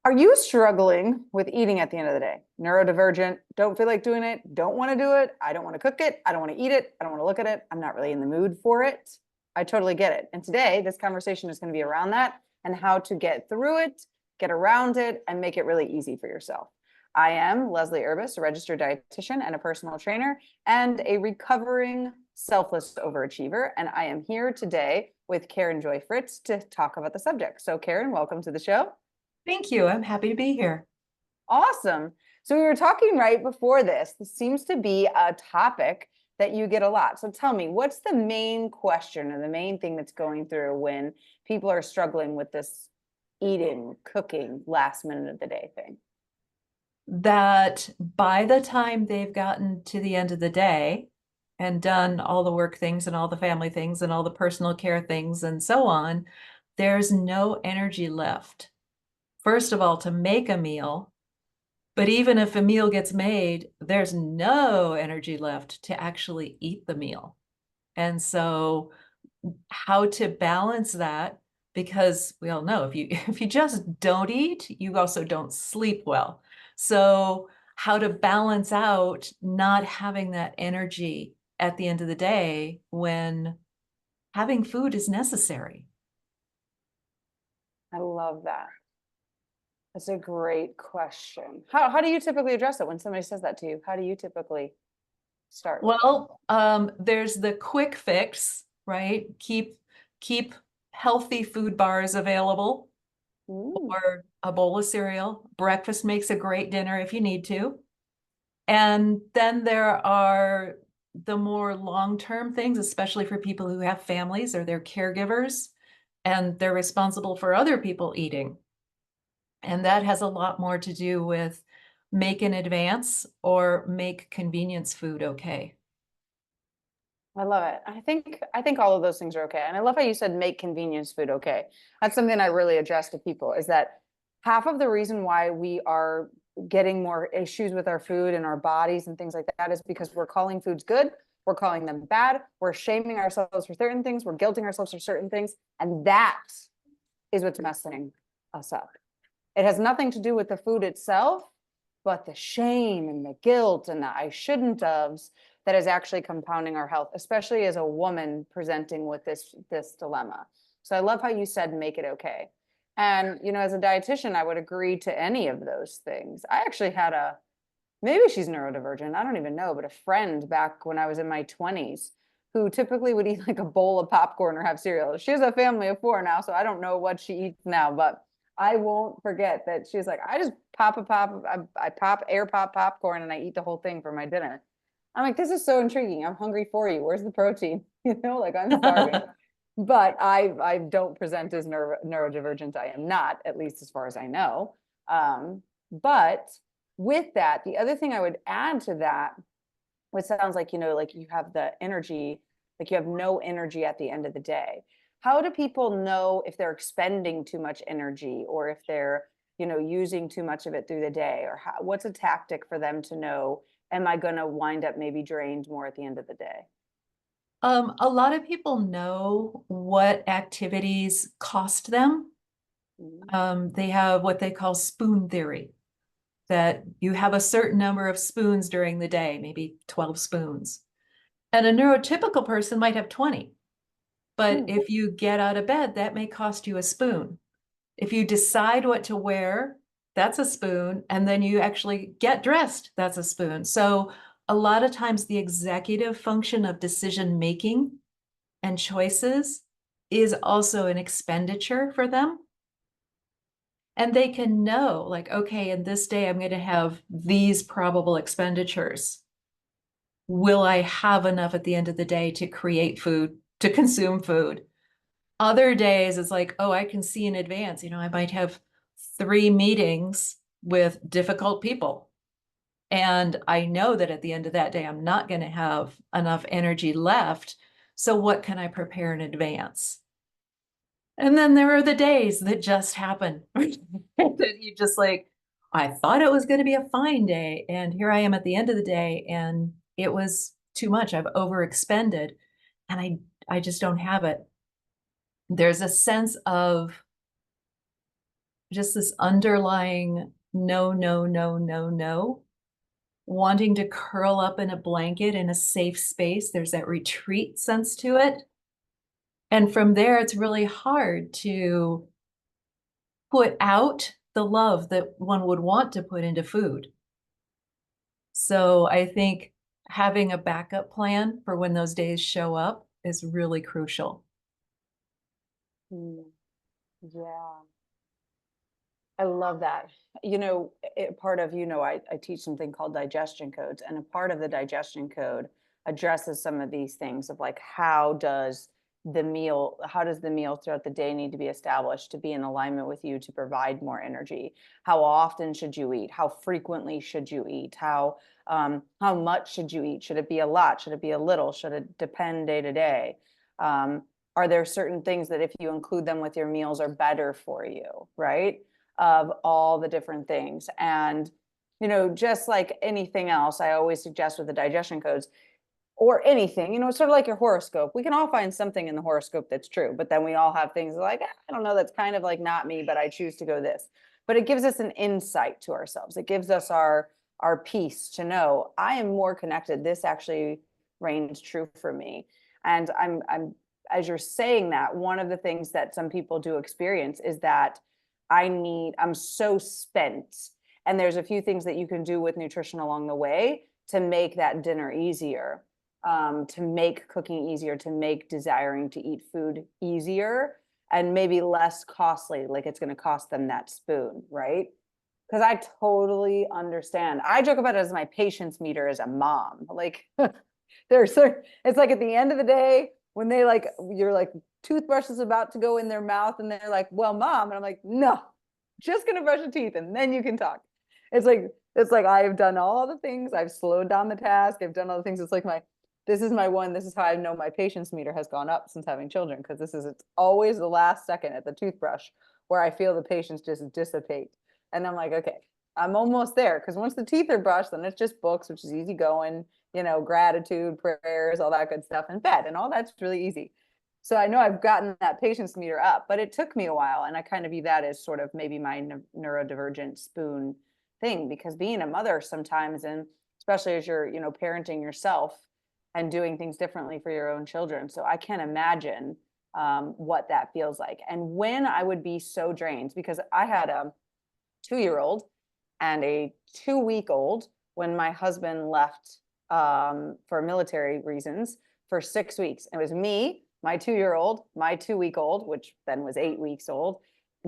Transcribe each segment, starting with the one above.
Are you struggling with eating at the end of the day? Neurodivergent, don't feel like doing it, don't want to do it, I don't want to cook it, I don't want to eat it, I don't want to look at it, I'm not really in the mood for it. I totally get it. And today, this conversation is going to be around that and how to get through it, get around it, and make it really easy for yourself. I am Leslie Urbis, a registered dietitian and a personal trainer, and a recovering selfless overachiever. And I am here today with Karen Joy Fritz to talk about the subject. So, Karen, welcome to the show. Thank you. I'm happy to be here. Awesome. So we were talking right before this. This seems to be a topic that you get a lot. So tell me, what's the main question or the main thing that's going through when people are struggling with this eating, cooking, last minute of the day thing? That by the time they've gotten to the end of the day and done all the work things and all the family things and all the personal care things and so on, there's no energy left. First of all, to make a meal, but even if a meal gets made, there's no energy left to actually eat the meal. And so how to balance that, because we all know if you just don't eat, you also don't sleep well. So how to balance out not having that energy at the end of the day when having food is necessary. I love that. That's a great question. How do you typically address it when somebody says that to you? How do you typically start? Well, there's the quick fix, right? Keep healthy food bars available, Ooh. or a bowl of cereal. Breakfast makes a great dinner if you need to. And then there are the more long-term things, especially for people who have families or they're caregivers and they're responsible for other people eating. And that has a lot more to do with make in advance or make convenience food okay. I love it. I think all of those things are okay. And I love how you said make convenience food okay. That's something I really address to people is that half of the reason why we are getting more issues with our food and our bodies and things like that is because we're calling foods good, we're calling them bad, we're shaming ourselves for certain things, we're guilting ourselves for certain things, and that is what's messing us up. It has nothing to do with the food itself, but the shame and the guilt and the I shouldn't have's that is actually compounding our health, especially as a woman presenting with this dilemma. So I love how you said make it okay. And as a dietitian, I would agree to any of those things. I actually had maybe she's neurodivergent, I don't even know, but a friend back when I was in my 20s who typically would eat like a bowl of popcorn or have cereal. She has a family of 4 now, so I don't know what she eats now, but I won't forget that she's like, I just I pop air pop popcorn and I eat the whole thing for my dinner. I'm like, this is so intriguing. I'm hungry for you. Where's the protein? Like I'm starving. But I don't present as neurodivergent. I am not, at least as far as I know. But with that, the other thing I would add to that, which sounds like, like you have the energy, like you have no energy at the end of the day. How do people know if they're expending too much energy or if they're, using too much of it through the day, or what's a tactic for them to know, am I going to wind up maybe drained more at the end of the day? A lot of people know what activities cost them. They have what they call spoon theory, that you have a certain number of spoons during the day, maybe 12 spoons. And a neurotypical person might have 20. But if you get out of bed, that may cost you a spoon. If you decide what to wear, that's a spoon. And then you actually get dressed, that's a spoon. So a lot of times the executive function of decision making and choices is also an expenditure for them. And they can know, like, okay, in this day, I'm going to have these probable expenditures. Will I have enough at the end of the day to create food, to consume food? Other days, it's like, oh, I can see in advance, I might have 3 meetings with difficult people. And I know that at the end of that day, I'm not going to have enough energy left. So what can I prepare in advance? And then there are the days that just happen that you just like, I thought it was going to be a fine day. And here I am at the end of the day, and it was too much. I've overexpended and I just don't have it. There's a sense of just this underlying no, no, no, no, no, wanting to curl up in a blanket in a safe space. There's that retreat sense to it. And from there, it's really hard to put out the love that one would want to put into food. So I think having a backup plan for when those days show up is really crucial. Yeah. I love that. Part of, I teach something called digestion codes, and a part of the digestion code addresses some of these things of like, how does the meal throughout the day need to be established to be in alignment with you to provide more energy? How often should you eat? How frequently should you eat? How much should you eat? Should it be a lot? Should it be a little? Should it depend day to day? Are there certain things that if you include them with your meals are better for you, right? Of all the different things. And, just like anything else, I always suggest with the digestion codes or anything, it's sort of like your horoscope. We can all find something in the horoscope that's true, but then we all have things like, I don't know, that's kind of like not me, but I choose to go this. But it gives us an insight to ourselves. It gives us our peace to know I am more connected. This actually reigns true for me. And I'm as you're saying that, one of the things that some people do experience is that I'm so spent. And there's a few things that you can do with nutrition along the way to make that dinner easier, to make cooking easier, to make desiring to eat food easier and maybe less costly, like it's going to cost them that spoon, right? Because I totally understand. I joke about it as my patience meter as a mom. Like it's like at the end of the day, when you're like, toothbrush is about to go in their mouth and they're like, well, mom. And I'm like, no, just going to brush your teeth and then you can talk. It's like I've done all the things. I've slowed down the task. I've done all the things. It's like this is how I know my patience meter has gone up since having children. Because it's always the last second at the toothbrush where I feel the patience just dissipate. And I'm like, okay, I'm almost there. Because once the teeth are brushed, then it's just books, which is easy going, gratitude, prayers, all that good stuff, and bed. And all that's really easy. So I know I've gotten that patience meter up, but it took me a while. And I kind of view that as sort of maybe my neurodivergent spoon thing, because being a mother sometimes, and especially as you're, parenting yourself and doing things differently for your own children. So I can't imagine what that feels like. And when I would be so drained, because I had a 2-year-old and a 2-week-old when my husband left for military reasons for 6 weeks. It was me, my 2-year-old, my 2-week-old, which then was 8 weeks old,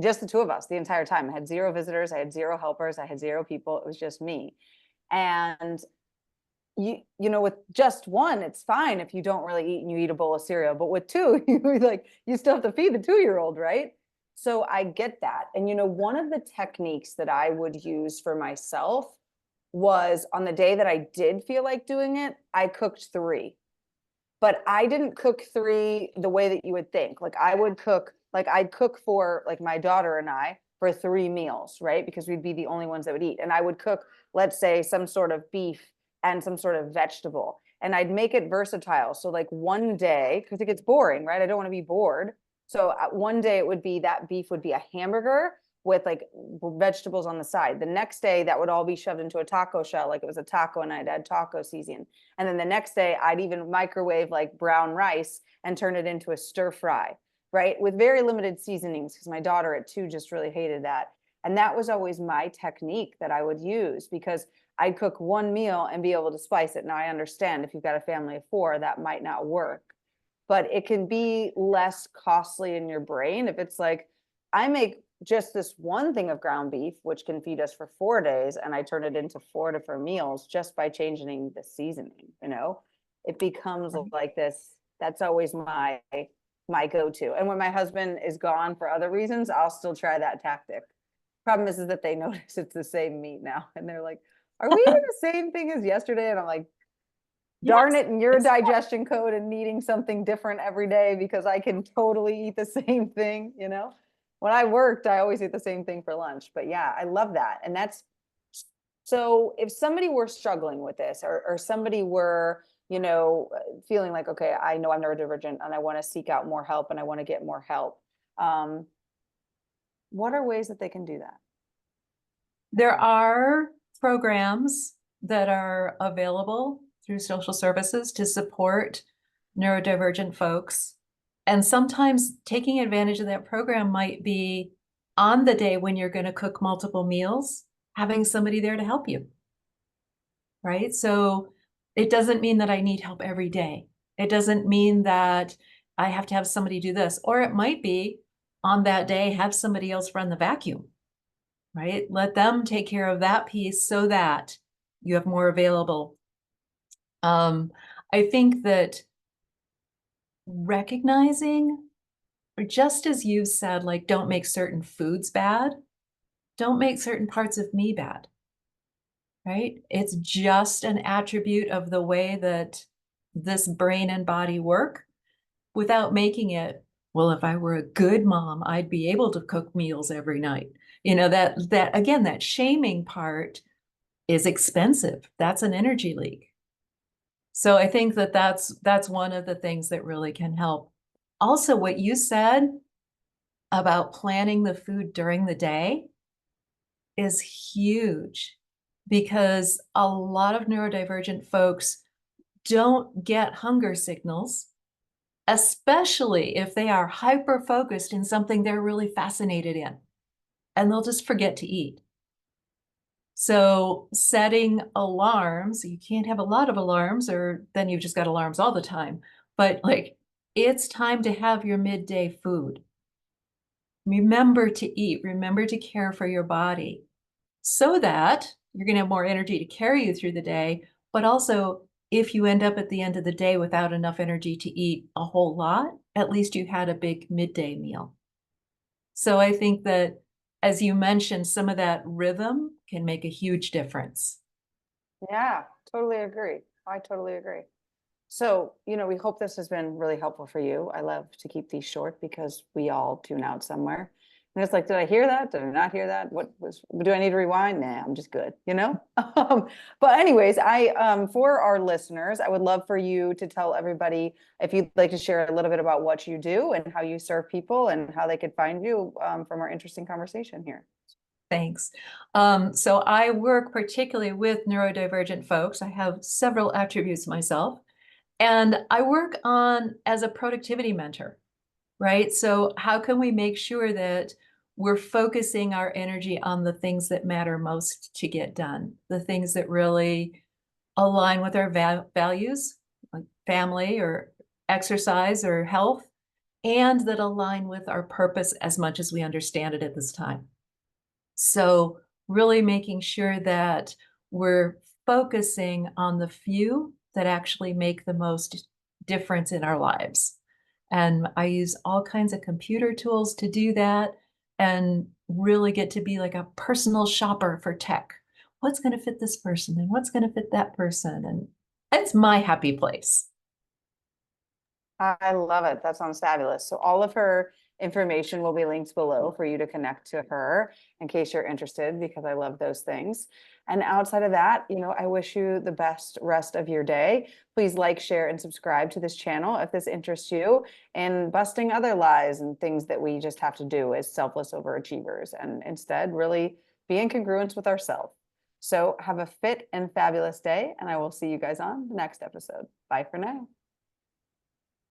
just the two of us the entire time. I had 0 visitors, I had 0 helpers, I had 0 people. It was just me. And with just one, it's fine if you don't really eat and you eat a bowl of cereal. But with 2, you still have to feed the 2-year-old, right? So I get that. And one of the techniques that I would use for myself was on the day that I did feel like doing it, I cooked 3. But I didn't cook 3 the way that you would think. Like I'd cook for like my daughter and I for 3 meals, right? Because we'd be the only ones that would eat. And I would cook, let's say, some sort of beef and some sort of vegetable. And I'd make it versatile. So like one day, because it gets boring, right? I don't want to be bored. So one day it would be that beef would be a hamburger with like vegetables on the side. The next day that would all be shoved into a taco shell, like it was a taco, and I'd add taco seasoning. And then the next day I'd even microwave like brown rice and turn it into a stir fry, right? With very limited seasonings, because my daughter at 2 just really hated that. And that was always my technique that I would use, because I'd cook one meal and be able to spice it. Now I understand if you've got a family of 4, that might not work, but it can be less costly in your brain if it's like, I make just this one thing of ground beef, which can feed us for 4 days, and I turn it into 4 different meals just by changing the seasoning. It becomes like this. That's always my go-to. And when my husband is gone for other reasons, I'll still try that tactic. Problem is that they notice it's the same meat now, and they're like, are we eating the same thing as yesterday? And I'm like, darn it, and your digestion code and needing something different every day, because I can totally eat the same thing. When I worked, I always eat the same thing for lunch. But yeah, I love that. And that's, so if somebody were struggling with this, or somebody were, feeling like, okay, I know I'm neurodivergent and I want to seek out more help and I want to get more help. what are ways that they can do that? There are programs that are available through social services to support neurodivergent folks. And sometimes taking advantage of that program might be on the day when you're going to cook multiple meals, having somebody there to help you. Right? So it doesn't mean that I need help every day. It doesn't mean that I have to have somebody do this, or it might be on that day, have somebody else run the vacuum, right? Let them take care of that piece so that you have more available. I think that recognizing, or just as you said, like, don't make certain foods bad, don't make certain parts of me bad, right? It's just an attribute of the way that this brain and body work without making it, well, if I were a good mom, I'd be able to cook meals every night. That again, that shaming part is expensive. That's an energy leak. So I think that that's one of the things that really can help. Also, what you said about planning the food during the day is huge, because a lot of neurodivergent folks don't get hunger signals, especially if they are hyper focused in something they're really fascinated in, and they'll just forget to eat. So setting alarms, you can't have a lot of alarms, or then you've just got alarms all the time. But like, it's time to have your midday food. Remember to eat, remember to care for your body so that you're going to have more energy to carry you through the day. But also, if you end up at the end of the day without enough energy to eat a whole lot, at least you had a big midday meal. So I think that, as you mentioned, some of that rhythm can make a huge difference. Yeah, totally agree. I totally agree. So, we hope this has been really helpful for you. I love to keep these short because we all tune out somewhere. And it's like, did I hear that? Did I not hear that? Do I need to rewind? Nah, I'm just good, But anyways, for our listeners, I would love for you to tell everybody, if you'd like to share a little bit about what you do and how you serve people and how they could find you, from our interesting conversation here. Thanks. So I work particularly with neurodivergent folks. I have several attributes myself, and I work on as a productivity mentor, right? So how can we make sure that we're focusing our energy on the things that matter most to get done, the things that really align with our values, like family or exercise or health, and that align with our purpose as much as we understand it at this time. So really making sure that we're focusing on the few that actually make the most difference in our lives. And I use all kinds of computer tools to do that, and really get to be like a personal shopper for tech. What's going to fit this person and what's going to fit that person? And it's my happy place. I love it. That sounds fabulous. So all of her information will be linked below for you to connect to her in case you're interested, because I love those things. And outside of that, I wish you the best rest of your day. Please like, share, and subscribe to this channel if this interests you, in busting other lies and things that we just have to do as selfless overachievers, and instead really be in congruence with ourselves. So have a fit and fabulous day, and I will see you guys on the next episode. Bye for now.